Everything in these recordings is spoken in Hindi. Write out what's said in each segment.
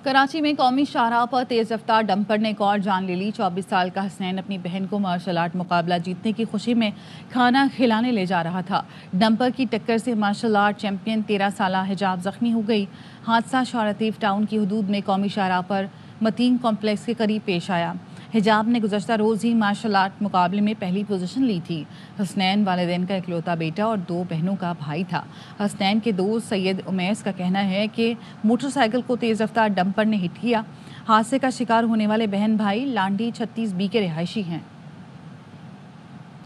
कराची में कौमी शाहराह पर तेज रफ्तार डंपर ने एक और जान ले ली। 24 साल का हसनैन अपनी बहन को मार्शल आर्ट मुकाबला जीतने की खुशी में खाना खिलाने ले जा रहा था। डंपर की टक्कर से मार्शल आर्ट चैंपियन 13 साल हिजाब जख्मी हो गई। हादसा शाहलतीफ टाउन की हदूद में कौमी शाहराह पर मतीन कॉम्प्लेक्स के करीब पेश आया। हिजाब ने गुज़श्ता रोज़ ही मार्शल आर्ट मुकाबले में पहली पोजीशन ली थी। हसनैन वालिदैन का इकलौता बेटा और 2 बहनों का भाई था। हसनैन के दोस्त सैयद उमैस का कहना है कि मोटरसाइकिल को तेज़ रफ्तार डंपर ने हिट किया। हादसे का शिकार होने वाले बहन भाई लांडी 36B के रिहायशी हैं।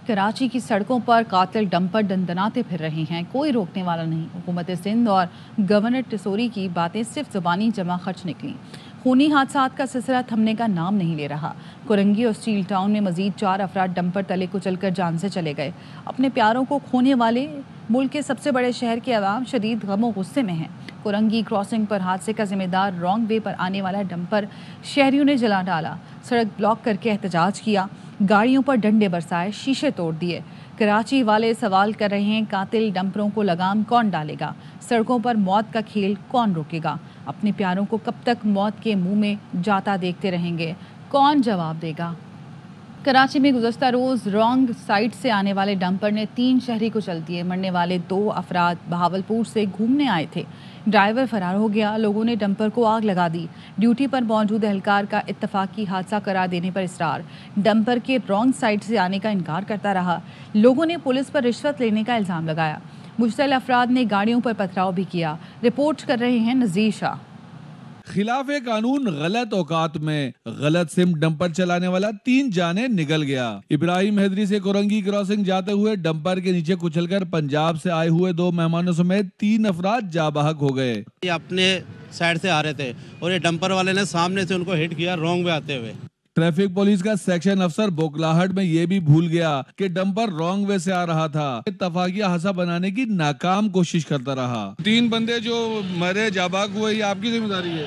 कराची की सड़कों पर कातिल डंपर दंदनाते फिर रहे हैं, कोई रोकने वाला नहीं। हुकूमत सिंध और गवर्नर टिसोरी की बातें सिर्फ ज़ुबानी जमा खर्च निकली। खूनी हादसात का सिलसिला थमने का नाम नहीं ले रहा। कुरंगी और स्टील टाउन में मजीद 4 अफराद डंपर तले कुचलकर जान से चले गए। अपने प्यारों को खोने वाले मुल्क के सबसे बड़े शहर के अवाम शदीद गम और गुस्से में हैं। कुरंगी क्रॉसिंग पर हादसे का जिम्मेदार रॉन्ग वे पर आने वाला डंपर शहरियों ने जला डाला। सड़क ब्लॉक करके एहतजाज किया, गाड़ियों पर डंडे बरसाए, शीशे तोड़ दिए। कराची वाले सवाल कर रहे हैं, कातिल डंपरों को लगाम कौन डालेगा? सड़कों पर मौत का खेल कौन रोकेगा? अपने प्यारों को कब तक मौत के मुंह में जाता देखते रहेंगे? कौन जवाब देगा? कराची में गुज़श्ता रोज़ रॉन्ग साइड से आने वाले डंपर ने 3 शहरी को चल दिए। मरने वाले 2 अफराद बहावलपुर से घूमने आए थे। ड्राइवर फरार हो गया। लोगों ने डंपर को आग लगा दी। ड्यूटी पर मौजूद एहलकार का इत्तफाकी हादसा करार देने पर इसरार। डंपर के रॉन्ग साइड से आने का इनकार करता रहा। लोगों ने पुलिस पर रिश्वत लेने का इल्ज़ाम लगाया। मुश्तल अफराद ने गाड़ियों पर पथराव भी किया। रिपोर्ट कर रहे हैं नज़ीर शाह। खिलाफे कानून गलत औकात में गलत सिम डंपर चलाने वाला 3 जाने निकल गया। इब्राहिम हैदरी से कुरंगी क्रॉसिंग जाते हुए डंपर के नीचे कुचलकर पंजाब से आए हुए 2 मेहमानों समेत 3 अफराद जाबाहक हो गए। ये अपने साइड से आ रहे थे और ये डंपर वाले ने सामने से उनको हिट किया रॉन्ग में आते हुए। ट्रैफिक पुलिस का सेक्शन अफसर बोकलाहट में ये भी भूल गया कि डंपर रॉन्ग वे से आ रहा था। इत्तफाकिया हादसा बनाने की नाकाम कोशिश करता रहा। 3 बंदे जो मरे जाबाक हुए, ये आपकी जिम्मेदारी है?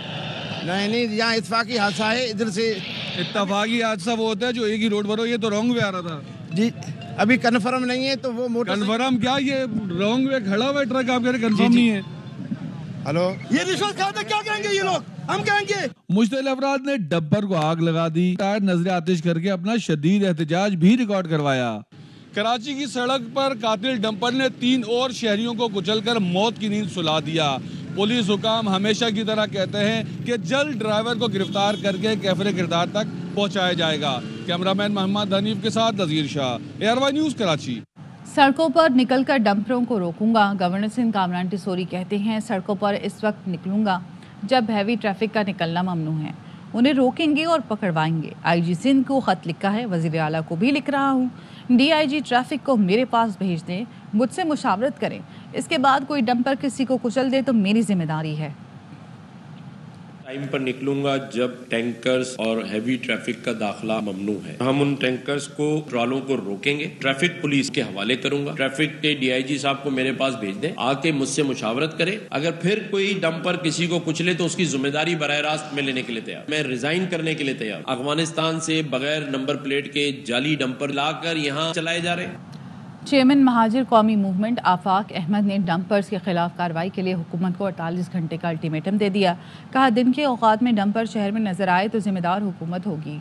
नहीं, यहाँ इत्तफाकी हादसा है। इधर से इत्तफाकी हादसा वो होता है जो एक ही रोड पर हो। ये तो रॉन्ग वे आ रहा था जी, अभी कन्फर्म नहीं है तो वो मोटर कन्फर्म क्या, ये रॉन्ग वे खड़ा हुआ ट्रक आप कह रहे कन्फर्म नहीं है? हेलो, ये रिश्वत खाते क्या कहेंगे ये लोग? हम कहेंगे। मुश्तिल अफराद ने डंपर को आग लगा दी। टायर नजर आतिश करके अपना शदीद एहतजाज भी रिकॉर्ड करवाया। कराची की सड़क पर कातिल डंपर ने 3 और शहरियों को कुचलकर मौत की नींद सुला दिया। पुलिस हुकाम हमेशा की तरह कहते हैं कि जल्द ड्राइवर को गिरफ्तार करके कैफरे किरदार तक पहुंचाया जाएगा। कैमरामैन मोहम्मद हनीफ के साथ नज़ीर शाह, ARY न्यूज़ कराची। सड़कों पर निकलकर डंपरों को रोकूंगा। गवर्नर सिंध कामरान टिसोरी कहते हैं, सड़कों पर इस वक्त निकलूंगा जब हैवी ट्रैफिक का निकलना ममनू है। उन्हें रोकेंगे और पकड़वाएंगे। IG सिंध को खत लिखा है, वज़ीर आला को भी लिख रहा हूँ। DIG ट्रैफिक को मेरे पास भेज दें, मुझसे मुशावरत करें। इसके बाद कोई डंपर किसी को कुचल दे तो मेरी जिम्मेदारी है। टाइम पर निकलूंगा जब टैंकर्स और हैवी ट्रैफिक का दाखिला ममनू है। हम उन टैंकर्स को, ट्रॉलों को रोकेंगे। ट्रैफिक पुलिस के हवाले करूंगा। ट्रैफिक के DIG साहब को मेरे पास भेज दें, आके मुझसे मुशावरत करें। अगर फिर कोई डंपर किसी को कुचले तो उसकी जिम्मेदारी बराह रास्त में लेने के लिए तैयार। मैं रिजाइन करने के लिए तैयार। अफगानिस्तान से बगैर नंबर प्लेट के जाली डंपर लाकर यहाँ चलाए जा रहे हैं। चेयरमैन महाजिर कौमी मूवमेंट आफाक अहमद ने डंपर्स के खिलाफ कार्रवाई के लिए हुकूमत को 48 घंटे का अल्टीमेटम दे दिया। कहा, दिन के औकात में डंपर शहर में नजर आए तो जिम्मेदार हुकूमत होगी।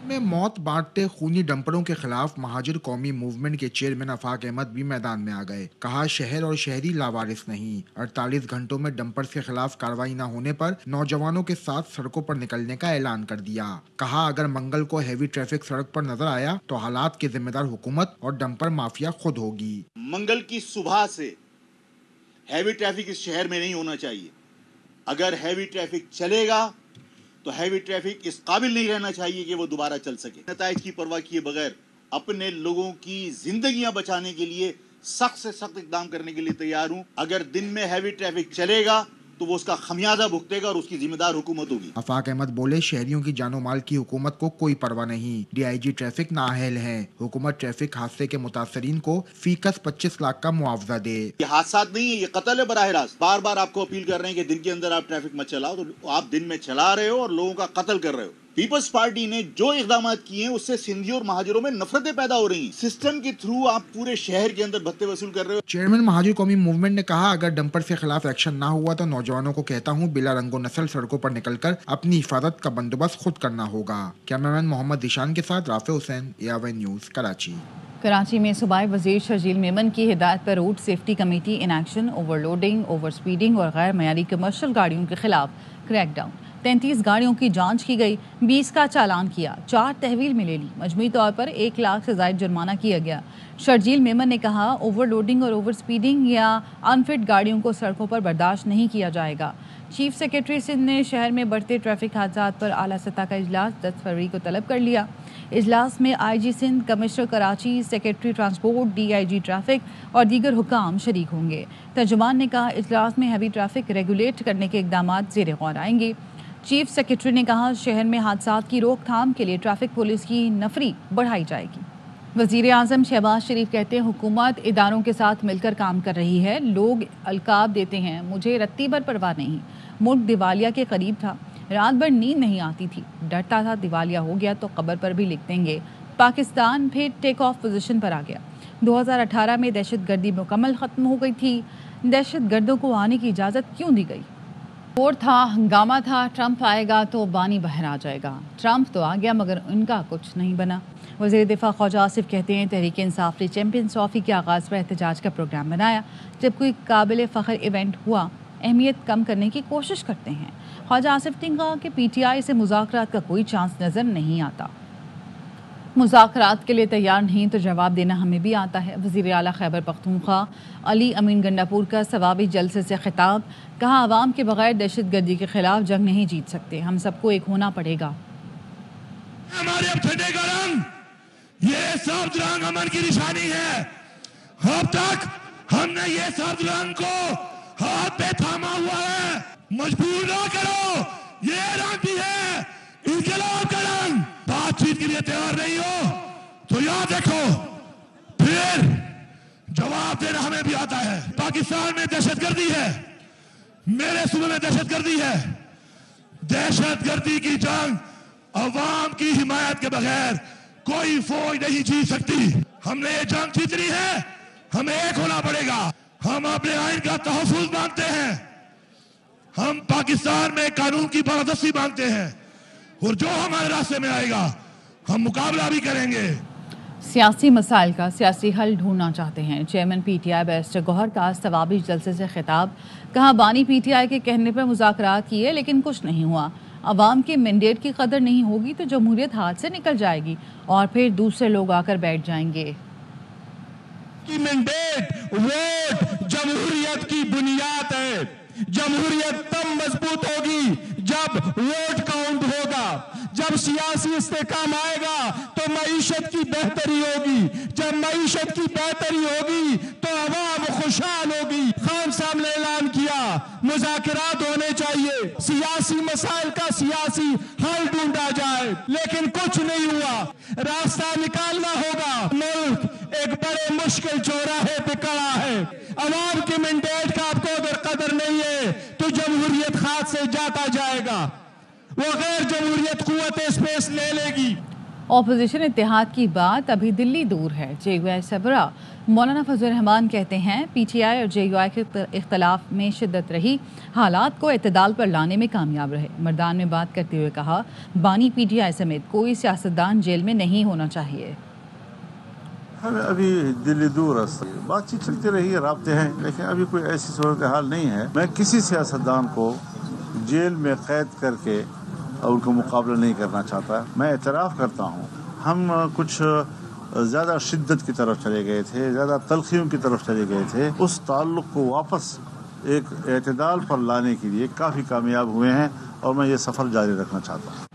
में मौत बांटते खूनी डंपरों के खिलाफ महाजिर कौमी मूवमेंट के चेयरमैन आफाक अहमद भी मैदान में आ गए। कहा, शहर और शहरी लावारिस नहीं। 48 घंटों में डंपर्स के खिलाफ कार्रवाई न होने पर नौजवानों के साथ सड़कों पर निकलने का ऐलान कर दिया। कहा, अगर मंगल को हैवी ट्रैफिक सड़क पर नजर आया तो हालात की जिम्मेदार हुकूमत और डंपर माफिया खुद होगी। मंगल की सुबह से हैवी ट्रैफिक इस शहर में नहीं होना चाहिए। अगर हैवी ट्रैफिक चलेगा तो हैवी ट्रैफिक इस काबिल नहीं रहना चाहिए कि वो दोबारा चल सके। नताइज की परवाह किए बगैर अपने लोगों की जिंदगियां बचाने के लिए सख्त से सख्त इकदाम करने के लिए तैयार हूं। अगर दिन में हैवी ट्रैफिक चलेगा तो वो उसका खमियाजा भुगतेगा और उसकी जिम्मेदार हुकूमत होगी। आफाक अहमद बोले, शहरियों की जानो माल की हुकूमत को कोई परवाह नहीं। DIG ट्रैफिक नाअहल है। हुकूमत ट्रैफिक हादसे के मुतासरीन को फीकस 25 लाख का मुआवजा दे। ये हादसा नहीं है, ये कत्ल है बराह रास्त। बार बार आपको अपील कर रहे हैं कि दिन के अंदर आप ट्रैफिक मत चलाओ, तो आप दिन में चला रहे हो और लोगों का कत्ल कर रहे हो। पीपल्स पार्टी ने जो इकदाम किए हैं उससे सिंधियों और महाजरों में नफरतें पैदा हो रही हैं। सिस्टम के थ्रू आप पूरे शहर के अंदर भत्ते वसूल कर रहे हो। चेयरमैन महाजिर कौमी मूवमेंट ने कहा, अगर डंपर के खिलाफ एक्शन ना हुआ तो नौजवानों को कहता हूं, बिला रंगो नस्ल सड़कों पर निकलकर अपनी हिफाजत का बंदोबस्त खुद करना होगा। कैमरामैन मोहम्मद दिशान के साथ Rafe Hussain, ARY news, Karachi. Karachi में सूबाई वज़ीर शर्जील मेमन की हिदायत पर road safety committee in action. Overloading, over speeding और गैर मयारी कमर्शियल गाड़ियों के खिलाफ क्रैकडाउन। 33 गाड़ियों की जांच की गई, 20 का चालान किया, 4 तहवील में ले ली। मजमूई तौर पर 1 लाख से ज़ायद जुर्माना किया गया। शर्जील मेमन ने कहा, ओवरलोडिंग और ओवर स्पीडिंग या अनफिट गाड़ियों को सड़कों पर बर्दाश्त नहीं किया जाएगा। चीफ सेक्रेटरी सिंध ने शहर में बढ़ते ट्रैफिक हादसात पर आला सतह का इजलास 10 फरवरी को तलब कर लिया। इजलास में IG Sindh, commissioner Karachi, secretary transport, DIG traffic और दीगर हुकाम शरीक होंगे। तर्जुमान ने कहा, इजलास में हैवी ट्रैफिक रेगुलेट करने के इकदाम ज़ेर गौर आएंगे। चीफ सेक्रेटरी ने कहा, शहर में हादसात की रोकथाम के लिए ट्रैफिक पुलिस की नफरी बढ़ाई जाएगी। वज़ीर आज़म शहबाज शरीफ कहते हैं, हुकूमत इदारों के साथ मिलकर काम कर रही है। लोग अलकाब देते हैं, मुझे रत्ती भर परवाह नहीं। मुल्क दिवालिया के करीब था, रात भर नींद नहीं आती थी, डरता था दिवालिया हो गया तो कब्र पर भी लिख देंगे। पाकिस्तान फिर टेक ऑफ पोजीशन पर आ गया। 2018 में दहशत गर्दी मुकम्मल ख़त्म हो गई थी। दहशत गर्दों को आने की इजाज़त क्यों दी गई? और था, हंगामा था, ट्रंप आएगा तो बानी बहर आ जाएगा। ट्रंप तो आ गया मगर उनका कुछ नहीं बना। वज़ीर दिफा ख्वाजा आसिफ कहते हैं, तहरीक इंसाफ ने चैम्पियंस ट्रॉफी के आगाज़ पर एहतजाज का प्रोग्राम बनाया। जब कोई काबिल फ़ख्र इवेंट हुआ, अहमियत कम करने की कोशिश करते हैं। ख्वाजा आसिफ ने कहा कि PTI से मुज़ाकरात का कोई चांस नज़र नहीं आता। मुज़ाकरात के लिए तैयार नहीं तो जवाब देना हमें भी आता है। वज़ीर आला खैबर पख्तूनख्वा अली अमीन गंडापुर का सवाबी जलसे से खिताब, कहा, आवाम के बगैर दहशत गर्दी के खिलाफ जंग नहीं जीत सकते, हम सबको एक होना पड़ेगा। हमारे अब झंडे का रंग, ये सब्ज रंग अमन की निशानी है। अब तक हमने ये सब्ज रंग को हाथ पे थामा हुआ है। मजबूर ना करो, ये रंग भी है इनकलाब का रंग। बातचीत के लिए तैयार नहीं हो तो याद रखो, फिर जवाब देना हमें भी आता है। पाकिस्तान में दहशतगर्दी है, मेरे सूबे में दहशतगर्दी है। दहशतगर्दी की जंग अवाम की हिमायत के बगैर कोई फौज नहीं जीत सकती। हमने ये जंग जीतनी है, हमें एक होना पड़ेगा। हम अपने आइन का तहफ़्फ़ुज़ मांगते हैं, हम पाकिस्तान में कानून की पारदर्शी मांगते हैं, और जो हमारे रास्ते में आएगा हम मुकाबला भी करेंगे। सियासी मसाइल का सियासी हल ढूंढना चाहते हैं। चेयरमैन PTI बैरिस्टर गौहर का सवाबी जलसे से खिताब, कहा, बानी PTI के कहने पर मुज़ाकरात किए लेकिन कुछ नहीं हुआ। अवाम के मैंडेट की कदर नहीं होगी तो जमहूरियत हाथ से निकल जाएगी और फिर दूसरे लोग आकर बैठ जाएंगे। मैंडेट वोट जमहूरियत की बुनियाद है। जमहूरियत तब मजबूत होगी जब वोट काउंट होगा, जब सियासी इस्तेकाम आएगा तो मईशत की बेहतरी होगी, जब मईशत की बेहतरी होगी तो अवाम खुशहाल होगी। खान साहब ने ऐलान किया, मुज़ाकरात होने चाहिए, सियासी मसाइल का सियासी हल ढूंढा जाए, लेकिन कुछ नहीं हुआ। रास्ता निकालना होगा। मुल्क एक बड़े मुश्किल चौराहे पे खड़ा है। अवाम के मैंडेट का आपको अगर कदर नहीं है तो जमहूरियत हाथ से जाता जाएगा, वो गैर जमहूरियत कुव्वत स्पेस ले लेगी। ऑपोजिशन इत्तेहाद की बात अभी दिल्ली दूर है। JUI सरबराह मौलाना फजल रहमान कहते हैं, PTI और JUI के इख्तलाफ में शिद्दत रही, हालात को एतदाल पर लाने में कामयाब रहे। मर्दान में बात करते हुए कहा, बानी PTI समेत कोई सियासतदान जेल में नहीं होना चाहिए। हमें अभी दिल्ली दूर बातचीत चलती रही है, राब्ते हैं, लेकिन अभी कोई ऐसी सूरत हाल नहीं है। मैं किसी सियासतदान को जेल में कैद करके और उनका मुकाबला नहीं करना चाहता। मैं एतराफ़ करता हूँ, हम कुछ ज़्यादा शिद्दत की तरफ चले गए थे, ज़्यादा तलखियों की तरफ चले गए थे। उस ताल्लुक़ को वापस एक एतदाल पर लाने के लिए काफ़ी कामयाब हुए हैं और मैं ये सफ़र जारी रखना चाहता हूँ।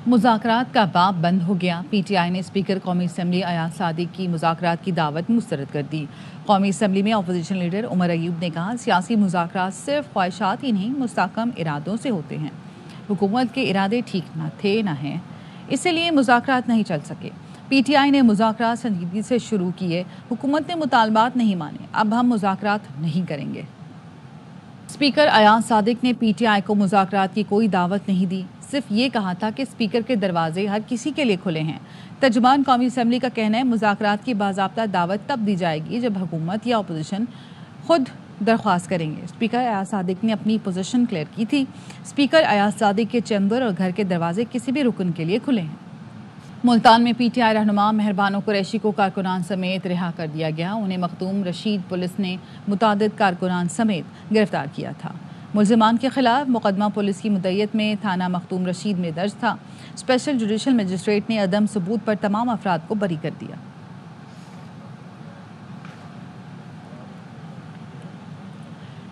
मुज़ाकरात का बाब बंद हो गया। PTI ने स्पीकर कौमी असम्बली अयाज सादिक की मुज़ाकरात की दावत मुस्तरद कर दी। कौमी असम्बली में अपोजिशन लीडर उमर अयूब ने कहा, सियासी मुज़ाकरात सिर्फ ख्वाहिशात ही नहीं, मुस्तहकम इरादों से होते हैं। हुकूमत के इरादे ठीक न थे न हैं, इसलिए मुज़ाकरात नहीं चल सके। PTI ने मुज़ाकरात संजीदगी से शुरू किए, हुकूमत ने मुतालबात नहीं माने, अब हम मुज़ाकरात नहीं करेंगे। स्पीकर अयाज सादिक ने PTI को मुज़ाकरात की कोई दावत नहीं दी। सिर्फ ये कहा था कि स्पीकर के दरवाजे हर किसी के लिए खुले हैं। तर्जुमान कौमी असम्बली का कहना है मुज़ाकरात की बाज़ाब्ता दावत तब दी जाएगी जब हुकूमत या अपोजिशन खुद दरख्वास्त करेंगे। स्पीकर अयाज सादिक ने अपनी पोजीशन क्लियर की थी। स्पीकर अयाज सादिक के चैम्बर और घर के दरवाजे किसी भी रुकन के लिए खुले हैं। मुल्तान में पीटीआई रहनुमा मेहरबानो कुरैशी को कारकुनान समेत रिहा कर दिया गया। उन्हें मखदूम रशीद पुलिस ने मुतादिद कारकुनान समेत गिरफ्तार किया था। मुल्जिमान के खिलाफ मुकदमा पुलिस की मुद्दत में थाना मखदूम रशीद में दर्ज था। स्पेशल जुडिशल मजिस्ट्रेट ने अदम सबूत पर तमाम अफराद को बरी कर दिया।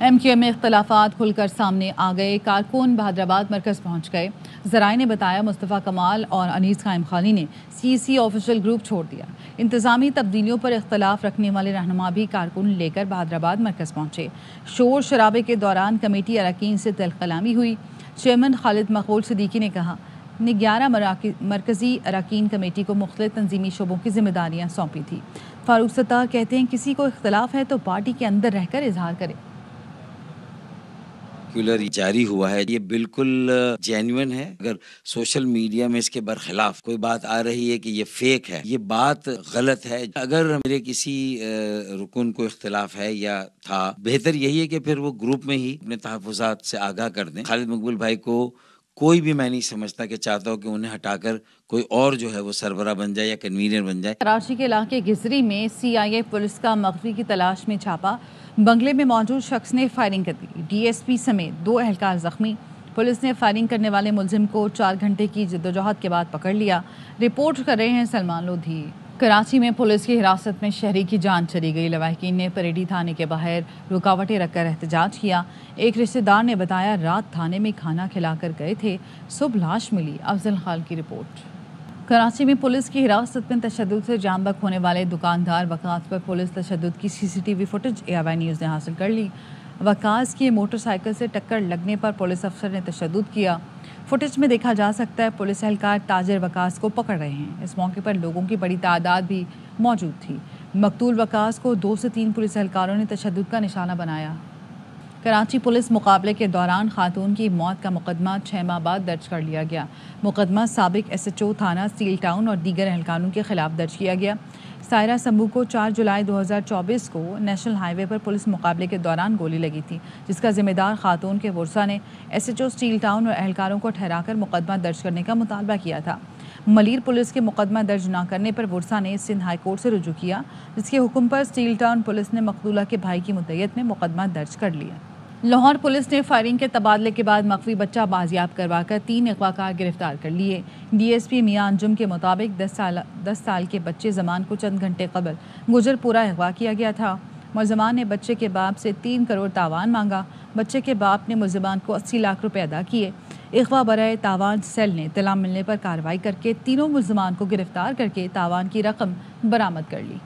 MQM में इख्तलाफात खुलकर सामने आ गए। कारकुन बहादराबाद मरकज़ पहुंच गए। ज़राए ने बताया मुस्तफ़ा कमाल और अनीस कायम खानी ने CEC ऑफिशियल ग्रुप छोड़ दिया। इंतज़ामी तब्दीलियों पर इख्तलाफ रखने वाले रहनुमा भी कारकुन लेकर बहादराबाद मरकज़ पहुंचे। शोर शराबे के दौरान कमेटी अरकान से दिल कलामी हुई। चेयरमैन खालिद मकबूल सिद्दीकी ने कहा ने 11 मरकज़ी अरकान कमेटी को मुख्तलिफ तंजीमी शोबों की जिम्मेदारियाँ सौंपी थी। फारूक सत्तार कहते हैं किसी को इख्तलाफ है तो पार्टी के अंदर रहकर इजहार करे। जारी हुआ है, ये बिल्कुल जेन्युइन है। अगर सोशल मीडिया में इसके बरखिलाफ कोई बात आ रही है कि ये फेक है, ये बात गलत है। अगर मेरे किसी रुकन को इख्तिलाफ है या था, बेहतर यही है कि फिर वो ग्रुप में ही अपने तहफ़्फ़ुज़ात से आगाह कर दें। खालिद मकबूल भाई को कोई भी मैं नहीं समझता कि चाहता हो कि उन्हें हटाकर कोई और जो है वो सरबरा बन जाए या कन्वीनर बन जाए। कराची के इलाके गिजरी में CIA पुलिस का मख्फी की तलाश में छापा। बंगले में मौजूद शख्स ने फायरिंग कर दी। DSP समेत 2 एहलकार जख्मी। पुलिस ने फायरिंग करने वाले मुलजिम को 4 घंटे की जद्दोजहद के बाद पकड़ लिया। रिपोर्ट कर रहे हैं सलमान लोधी। कराची में पुलिस की हिरासत में शहरी की जान चली गई। लवाहिकीन ने परेडी थाने के बाहर रुकावटें रखकर एहतजाज किया। एक रिश्तेदार ने बताया रात थाने में खाना खिलाकर गए थे, सुबह लाश मिली। अफजल खान की रिपोर्ट। कराची में पुलिस की हिरासत में तशद्दुद से जाम बक होने वाले दुकानदार वकास पर पुलिस तशद्दुद की CCTV फुटेज ARY न्यूज़ ने हासिल कर ली। वकास की मोटरसाइकिल से टक्कर लगने पर पुलिस अफसर ने तशद्दुद किया। फुटेज में देखा जा सकता है पुलिस एहलकार ताजिर वकास को पकड़ रहे हैं। इस मौके पर लोगों की बड़ी तादाद भी मौजूद थी। मकतूल वकास को 2 से 3 पुलिस एहलकारों ने तशद्दुद का निशाना बनाया। कराची पुलिस मुकाबले के दौरान खातून की मौत का मुकदमा 6 माह बाद दर्ज कर लिया गया। मुकदमा साबिक SHO थाना स्टील टाउन और दीगर एहलकारों के खिलाफ दर्ज किया गया। सायरा सम्बू को 4 जुलाई 2024 को नेशनल हाईवे पर पुलिस मुकाबले के दौरान गोली लगी थी, जिसका जिम्मेदार खातून के वर्सा ने SHO स्टील टाउन और एहलकारों को ठहराकर मुकदमा दर्ज करने का मुतालबा किया था। मलीर पुलिस के मुकदमा दर्ज न करने पर वर्सा ने सिंध हाई कोर्ट से रुजू किया, जिसके हुक्म पर स्टील टाउन पुलिस ने मकतूला के भाई की मुद्दत में मुकदमा दर्ज कर लिया। लाहौर पुलिस ने फायरिंग के तबादले के बाद मख्फी बच्चा बाजियाब करवाकर 3 अगवाकार गिरफ्तार कर लिए। DSP मियां अंजुम के मुताबिक 10 साल के बच्चे जमान को चंद घंटे कबल गुजरपुरा अगवा किया गया था। मुलजमान ने बच्चे के बाप से 3 करोड़ तावान मांगा। बच्चे के बाप ने मुलजमान को 80 लाख रुपए अदा किए। अगवा बराए तावान सेल ने इत्तला मिलने पर कार्रवाई करके तीनों मुलजमान को गिरफ्तार करके तावान की रकम बरामद कर ली।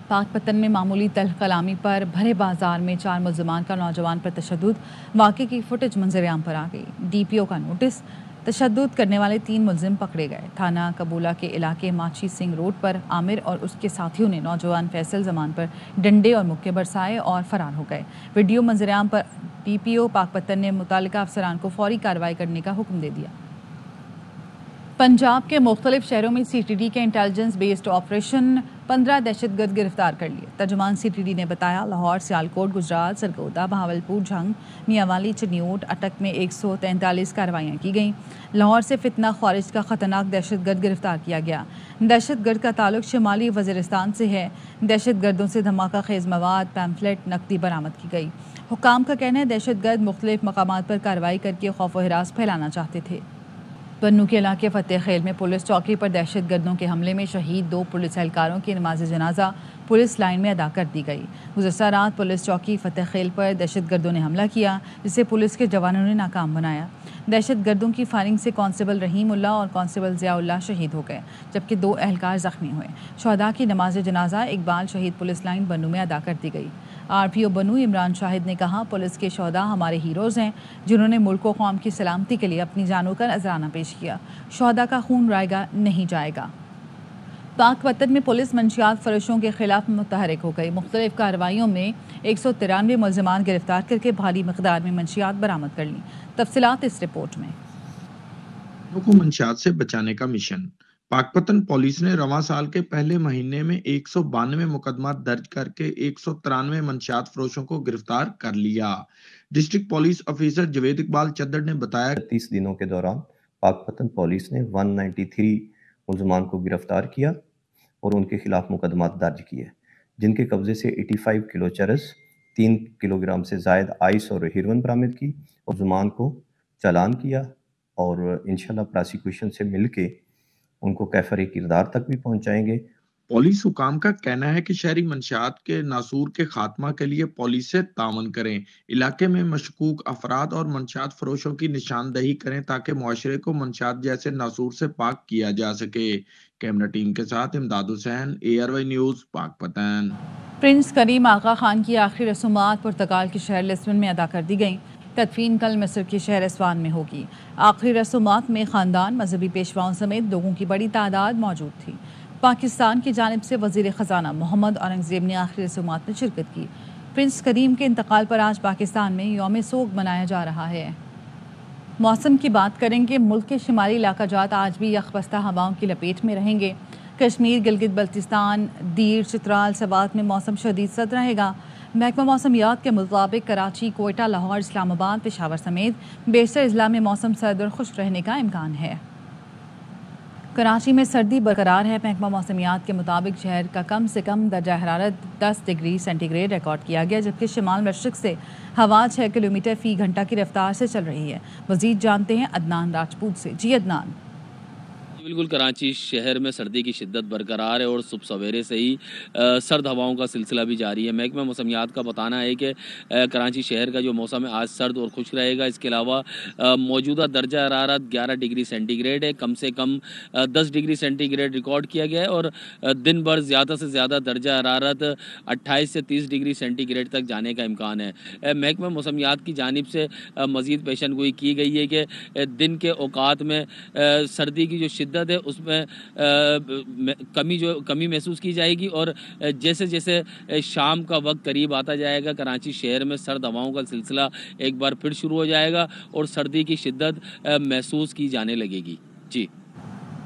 पाकपतन में मामूली तल्ख कलामी पर भरे बाजार में 4 मुलजमान का नौजवान पर तशद्दुद। वाक़े की फुटेज मंजर-ए-आम पर आ गई। DPO का नोटिस। तशद्दुद करने वाले 3 मुलजिम पकड़े गए। थाना कबूला के इलाके माची सिंह रोड पर आमिर और उसके साथियों ने नौजवान फैसल जमान पर डंडे और मुक्के बरसाए और फरार हो गए। वीडियो मंजर-ए-आम पर DPO पाकपतन ने मुतालिका अफसरान को फौरी कार्रवाई करने का हुक्म दे दिया। पंजाब के मुख्तलिफ शहरों में CTD के इंटेलिजेंस बेस्ड ऑपरेशन 15 दहशतगर्द गिरफ्तार कर लिए। तर्जुमान CTD ने बताया लाहौर, सियालकोट, गुजरात, सरगोदा, बहावलपुर, झंग, मियांवाली, चिन्योट, अटक में 143 कार्रवाइयाँ की गईं। लाहौर से फितना ख्वारिज का खतरनाक दहशतगर्द गिरफ्तार किया गया। दहशतगर्द का ताल्लुक शुमाली वज़ीरिस्तान से है। दहशतगर्दों से धमाका खेज मवाद, पैम्फलेट, नकदी बरामद की गई। हुक्काम का कहना है दहशतगर्द मुख्तलिफ मकामात पर कार्रवाई करके खौफ व हिरास फैलाना चाहते थे। पन्नू के इलाके फतेह खेल में पुलिस चौकी पर दहशतगर्दों के हमले में शहीद 2 पुलिस एहलकारों की नमाज जनाजा पुलिस लाइन में अदा कर दी गई। गुज़श्ता रात पुलिस चौकी फतेह खेल पर दहशतगर्दों ने हमला किया, जिसे पुलिस के जवानों ने नाकाम बनाया। दहशतगर्दों की फायरिंग से कांस्टेबल रहीमुल्लाह और कांस्टेबल ज़ियाउल्लाह शहीद हो गए, जबकि 2 एहलकार ज़ख्मी हुए। शहदा की नमाज जनाजा इकबाल शहीद पुलिस लाइन बन्नू में अदा कर दी गई। RPO बन्नू इमरान शाहिद ने कहा, पुलिस के शहदा हमारे हीरोज़ हैं, जिन्होंने मुल्क व कौम की सलामती के लिए अपनी जानों का नजराना पेश किया। शहदा का खून रायगा नहीं जाएगा। पाक वतन में पुलिस मंशियात फरोशों के खिलाफ मुतहरिक हो गई। मुख्तलिफ कार्रवाइयों में 193 मुलजमान गिरफ्तार करके भारी मकदार में मंशियात बरामद कर ली। तफसीलात इस रिपोर्ट में। को मंशियात से बचाने का मिशन। पाकपतन पुलिस ने रवां साल के पहले महीने में 192 मुकदमा दर्ज करके 193 मंशियात फरोशों को गिरफ्तार कर लिया। District police officer Javed Iqbal चद्दर ने बताया 30 दिनों के दौरान पाकपतन पुलिस ने 193 मुलजमान को गिरफ्तार किया और उनके खिलाफ मुकदमा दर्ज किए, जिनके कब्जे से 85 किलो चरस, 3 किलोग्राम से जायद आइस और हेरोइन बरामद की और मुलजमान को चालान किया और इंशाल्लाह प्रोसिक्यूशन से मिलके उनको कैफर किरदार तक भी पहुंचाएंगे। पुलिस हुकाम का कहना है कि शहरी मंशियात के नासूर के खात्मा के लिए पुलिस से तावन करें, इलाके में मशकूक अफराद और मंशियात फरोशों की निशानदही करें ताकि मुआशरे को मंशियात जैसे नासूर से पाक किया जा सके। कैमरा टीम के साथ Imdad Hussain, ARY news, Pakpattan. Prince Karim Aga Khan की आखिरी रसूमात पुर्तगाल के शहर लिस्बन में अदा कर दी गई। तदफीन कल मिस्र के शहर अस्वान में होगी। आखिरी रसूमात में ख़ानदान, मजहबी पेशवाओं समेत लोगों की बड़ी तादाद मौजूद थी। पाकिस्तान की जानिब से वज़ीर ख़जाना मोहम्मद औरंगज़ेब ने आखिरी रसूमात में शिरकत की। प्रिंस करीम के इंतकाल पर आज पाकिस्तान में यौम सोग मनाया जा रहा है। मौसम की बात करेंगे। मुल्क के शुमाली इलाका जात आज भी यखबस्ता हवाओं की लपेट में रहेंगे। कश्मीर, गिलगित बल्तिस्तान, दीर, चित्राल, सवात में मौसम शदीद सर्द रहेगा। महकमा मौसमियात के मुताबिक कराची, कोयटा, लाहौर, इस्लामाबाद, पेशावर समेत बेशतर अजला में मौसम सर्द और खुश्क रहने का इम्कान है। कराची में सर्दी बरकरार है। महकमा मौसमियात के मुताबिक शहर का कम से कम दर्जा हरारत 10 डिग्री सेंटीग्रेड रिकॉर्ड किया गया, जबकि शिमाल मशरिक से हवा 6 किलोमीटर फ़ी घंटा की रफ्तार से चल रही है। मज़ीद जानते हैं अदनान राजपूत से। जी अदनान। बिल्कुल, कराची शहर में सर्दी की शिद्दत बरकरार है और सुबह सवेरे से ही सर्द हवाओं का सिलसिला भी जारी है। महकमा मौसमियात का बताना है कि कराची शहर का जो मौसम है आज सर्द और खुश्क रहेगा। इसके अलावा मौजूदा दर्जा हरारत 11 डिग्री सेंटीग्रेड है, कम से कम 10 डिग्री सेंटीग्रेड रिकॉर्ड किया गया है और दिन भर ज़्यादा से ज़्यादा दर्जा हरारत 28 से 30 डिग्री सेंटीग्रेड तक जाने का इम्कान है। महकमा मौसमियात की जानिब से मज़ीद पेशन गोई की गई है कि दिन के औकात में सर्दी की जो शिद्दत है उसमें कमी महसूस की जाएगी और जैसे जैसे शाम का वक्त करीब आता जाएगा कराची शहर में सर्द हवाओं का सिलसिला एक बार फिर शुरू हो जाएगा और सर्दी की शिद्दत महसूस की जाने लगेगी। जी।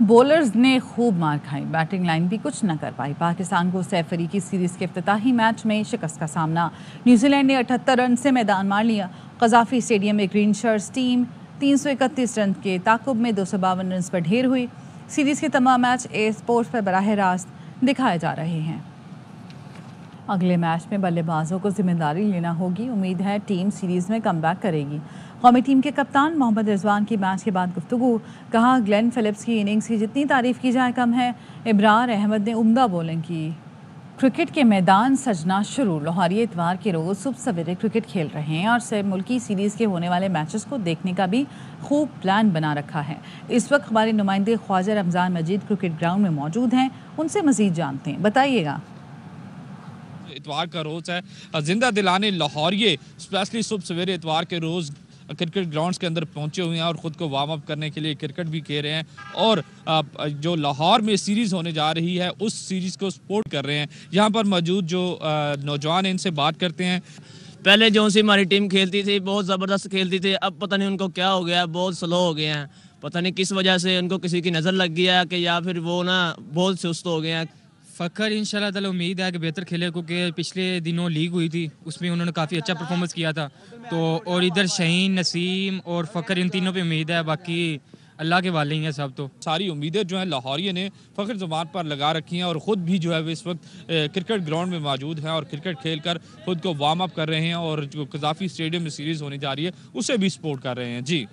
बॉलर्स ने खूब मार खाई, बैटिंग लाइन भी कुछ न कर पाई। पाकिस्तान को सैफ अफ्रीदी सीरीज़ के इफ्तिताही मैच में शिकस्त का सामना। न्यूजीलैंड ने 78 रन से मैदान मार लिया। कज़ाफ़ी स्टेडियम में ग्रीन शर्ट्स टीम 331 रन के ताकुब में 252 रन पर ढेर हुई। सीरीज़ के तमाम मैच ए स्पोर्ट्स पर बराह रास्त दिखाए जा रहे हैं। अगले मैच में बल्लेबाजों को जिम्मेदारी लेना होगी। उम्मीद है टीम सीरीज़ में कमबैक करेगी। कौमी टीम के कप्तान मोहम्मद रिजवान की मैच के बाद गुफ्तगू। कहा, ग्लेन फिलिप्स की इनिंग्स की जितनी तारीफ़ की जाए कम है। इब्रार अहमद ने उम्दा बॉलिंग की। क्रिकेट के मैदान सजना शुरू। लाहौरी इतवार के रोज़ सुबह सवेरे क्रिकेट खेल रहे हैं और सिर्फ मुल्की सीरीज़ के होने वाले मैचेस को देखने का भी खूब प्लान बना रखा है। इस वक्त हमारे नुमाइंदे ख्वाजा रमज़ान मजीद क्रिकेट ग्राउंड में मौजूद हैं, उनसे मज़ीद जानते हैं। बताइएगा। इतवार का रोज़ है, जिंदा दिलाने लाहौरिये स्पेशली सुबह सवेरे इतवार के रोज़ क्रिकेट ग्राउंड्स के अंदर पहुंचे हुए हैं और ख़ुद को वार्म अप करने के लिए क्रिकेट भी खेल रहे हैं और जो लाहौर में सीरीज़ होने जा रही है उस सीरीज़ को सपोर्ट कर रहे हैं। यहाँ पर मौजूद जो नौजवान हैं इनसे बात करते हैं। पहले जो सी हमारी टीम खेलती थी बहुत ज़बरदस्त खेलती थी, अब पता नहीं उनको क्या हो गया, बहुत स्लो हो गए हैं। पता नहीं किस वजह से उनको किसी की नज़र लग गया कि या फिर वो ना बहुत सुस्त हो गए हैं। फ़खर इंशाल्लाह ताला उम्मीद है कि बेहतर खेले, क्योंकि पिछले दिनों लीग हुई थी उसमें उन्होंने काफ़ी अच्छा परफॉर्मेंस किया था। तो और इधर शहीन, नसीम और फ़खर इन तीनों पे उम्मीद है, बाकी अल्लाह के वाले ही हैं सब। तो सारी उम्मीदें जो हैं लाहौरिया ने फ़खर ज़ुबान पर लगा रखी हैं और ख़ुद भी जो है वो इस वक्त क्रिकेट ग्राउंड में मौजूद हैं और क्रिकेट खेल कर ख़ुद को वार्म अप कर रहे हैं और जो कज़ाफ़ी स्टेडियम में सीरीज़ होने जा रही है उसे भी सपोर्ट कर रहे हैं। जी,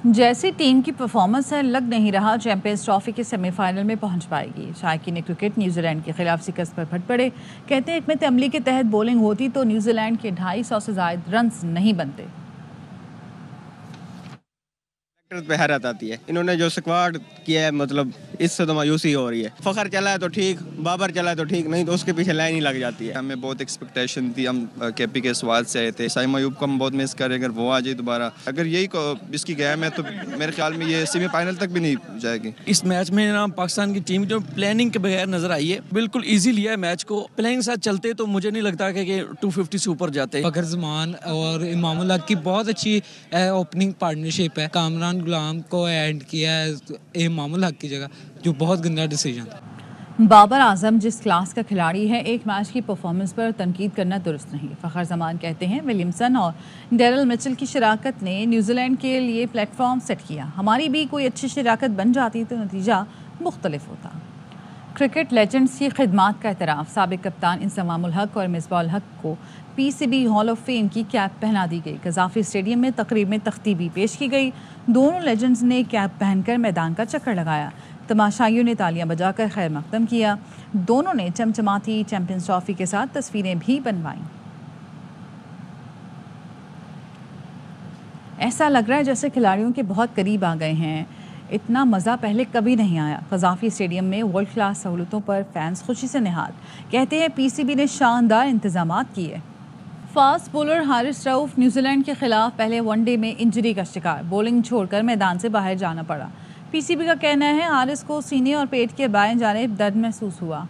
जैसी टीम की परफॉर्मेंस है लग नहीं रहा चैंपियंस ट्रॉफी के सेमीफाइनल में पहुंच पाएगी। शायकीन क्रिकेट न्यूजीलैंड के खिलाफ शिकस्त पर फट पड़े। कहते हैं हिकमत अमली के तहत बॉलिंग होती तो न्यूजीलैंड के 250 से ज़ायद रन्स नहीं बनते। पे हैरत आती है, इन्होंने जो स्क्वाड किया है मतलब इससे तो मायूसी हो रही है। फखर चला है तो ठीक, बाबर चला है तो ठीक, नहीं तो उसके पीछे लाइन ही लग जाती है। हमें बहुत एक्सपेक्टेशन थी, हम केपी के स्वाद से आए थे। साइम अयूब को हम बहुत मिस कर रहे हैं, अगर वो आ जाए दोबारा, अगर यही इसकी गेम है तो मेरे ख्याल में ये सेमीफाइनल तक भी नहीं जाएगी। इस मैच में ना पाकिस्तान की टीम जो प्लानिंग के बगैर नजर आई है, बिल्कुल ईजी लिया है मैच को। प्लानिंग साथ चलते तो मुझे नहीं लगता कि 250 से ऊपर जाते। फखर जमान और इमामुल हक की बहुत अच्छी ओपनिंग पार्टनरशिप है। कामरान गुलाम को ऐड किया है इमामुल हक की जगह, जो बहुत गंदा डिसीजन था। बाबर आजम जिस क्लास का खिलाड़ी है, एक मैच की परफॉर्मेंस पर तनकीद करना दुरुस्त नहीं। फ़खर जमान कहते हैं विलियमसन और डेरल मिचेल की शराकत ने न्यूजीलैंड के लिए प्लेटफॉर्म सेट किया। हमारी भी कोई अच्छी शराकत बन जाती तो नतीजा मुख्तलिफ होता। क्रिकेट लेजेंड्स की खिदमात का एतराफ़। साबिक कप्तान इंजमामुल हक और मिसबाहुल हक को PCB हॉल ऑफ फेम की कैप पहना दी गई। गजाफी स्टेडियम में तकरीब में तख्ती भी पेश की गई। दोनों लेजेंड्स ने कैप पहनकर मैदान का चक्कर लगाया। तमाशाइयों ने तालियां बजाकर खैर मकदम किया। दोनों ने चमचमाती चैंपियंस ट्रॉफी के साथ तस्वीरें भी बनवाईं। ऐसा लग रहा है जैसे खिलाड़ियों के बहुत करीब आ गए हैं। इतना मज़ा पहले कभी नहीं आया। गजाफी स्टेडियम में वर्ल्ड क्लास सहूलतों पर फैंस खुशी से निहाल। कहते हैं PCB ने शानदार इंतजामात किए। Fast bowler Haris Rauf New Zealand के खिलाफ पहले वनडे में इंजरी का शिकार। बॉलिंग छोड़कर मैदान से बाहर जाना पड़ा। PCB का कहना है हारिस को सीने और पेट के बाएं जानिब दर्द महसूस हुआ।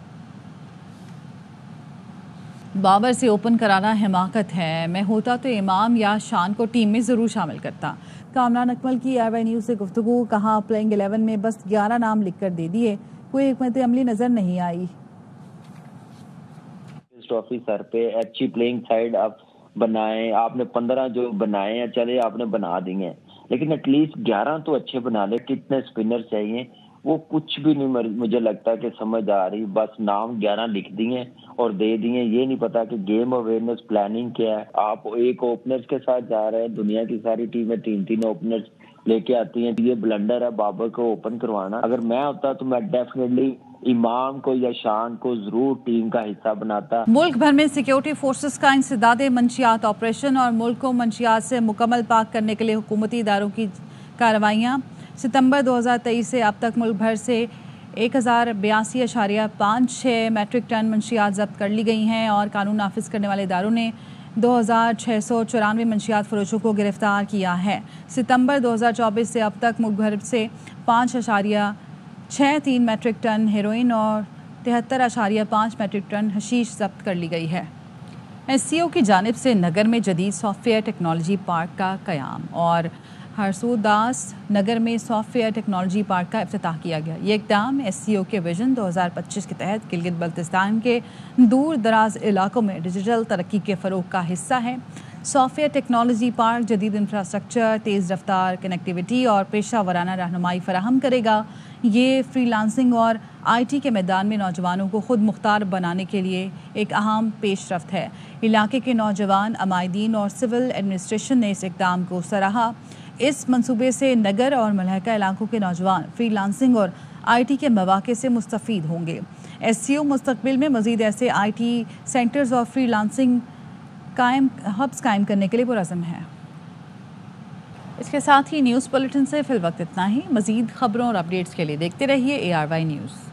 बाबर से ओपन कराना हिमाकत है। मैं होता तो इमाम या शान को टीम में ज़रूर शामिल करता। कामरान अकमल की ARY न्यूज़ से गुफ्तगू। कहा प्लेइंग 11 में बस 11 नाम लिख कर दे दिए, कोई हिकमत अमली नज़र नहीं आई। ट्रॉफी सर पे अच्छी प्लेइंग साइड आप बनाएं, आपने 15 जो बनाए हैं चले आपने बना दिए हैं, लेकिन एटलीस्ट 11 तो अच्छे बना ले। कितने स्पिनर चाहिए, वो कुछ भी नहीं मुझे लगता कि समझ आ रही। बस नाम 11 लिख दिए और दे दिए। ये नहीं पता कि गेम अवेयरनेस प्लानिंग क्या है। आप एक ओपनर्स के साथ जा रहे हैं, दुनिया की सारी टीमें 3-3 ओपनर्स लेके आती हैं। ये ब्लंडर है बाबर को ओपन करवाना। अगर मैं होता तो मैं डेफिनेटली इमाम को या शान को जरूर टीम का हिस्सा बनाता। मुल्क भर में सिक्योरिटी फोर्सेस का इंसदादे मंशियात ऑपरेशन और मुल्क को मंशियात से मुकम्मल पाक करने के लिए हुकूमती इदारों की कार्रवाइयाँ। सितंबर 2023 से अब तक मुल्क भर से 1082.56 मेट्रिक टन मंशियात जब्त कर ली गई हैं और कानून नाफिज करने वाले इदारों ने 2694 मंशियात फरोशों को गिरफ्तार किया है। सितंबर 2024 से अब तक मुल्क भर से 5.63 मेट्रिक टन हेरोइन और 73.5 मेट्रिक टन हशीश जब्त कर ली गई है। SCO की जानिब से नगर में जदीद सॉफ्टवेयर टेक्नोलॉजी पार्क का क़याम और हरसूदास नगर में सॉफ्टवेयर टेक्नोलॉजी पार्क का इफ्तिताह किया गया। ये इक़दाम SCO के विजन 2025 के तहत गिलगित बल्तिस्तान के दूर दराज इलाकों में डिजिटल तरक्की के फ़रोग़ का हिस्सा है। सॉफ्टवेयर टेक्नोलॉजी पार्क जदीद इंफ्रास्ट्रक्चर, तेज़ रफ्तार कनेक्टिविटी और पेशा वराना रहनुमाई फराहम करेगा। ये फ्रीलांसिंग और IT के मैदान में नौजवानों को खुद मुख्तार बनाने के लिए एक अहम पेशरफ्त है। इलाके के नौजवान, अमायदीन और सिविल एडमिनिस्ट्रेशन ने इस इक़दाम को सराहा। इस मंसूबे से नगर और मलहका इलाकों के नौजवान फ्रीलांसिंग और IT के मौक़े से मुस्तफ़ीद होंगे। SCO मुस्तक़बिल में मज़ीद ऐसे IT सेंटर्स और फ्रीलांसिंग हब्स कायम करने के लिए पुरज़्म है। इसके साथ ही न्यूज़ बुलेटिन से फिल वक्त इतना ही। मज़ीद खबरों और अपडेट्स के लिए देखते रहिए ARY न्यूज़।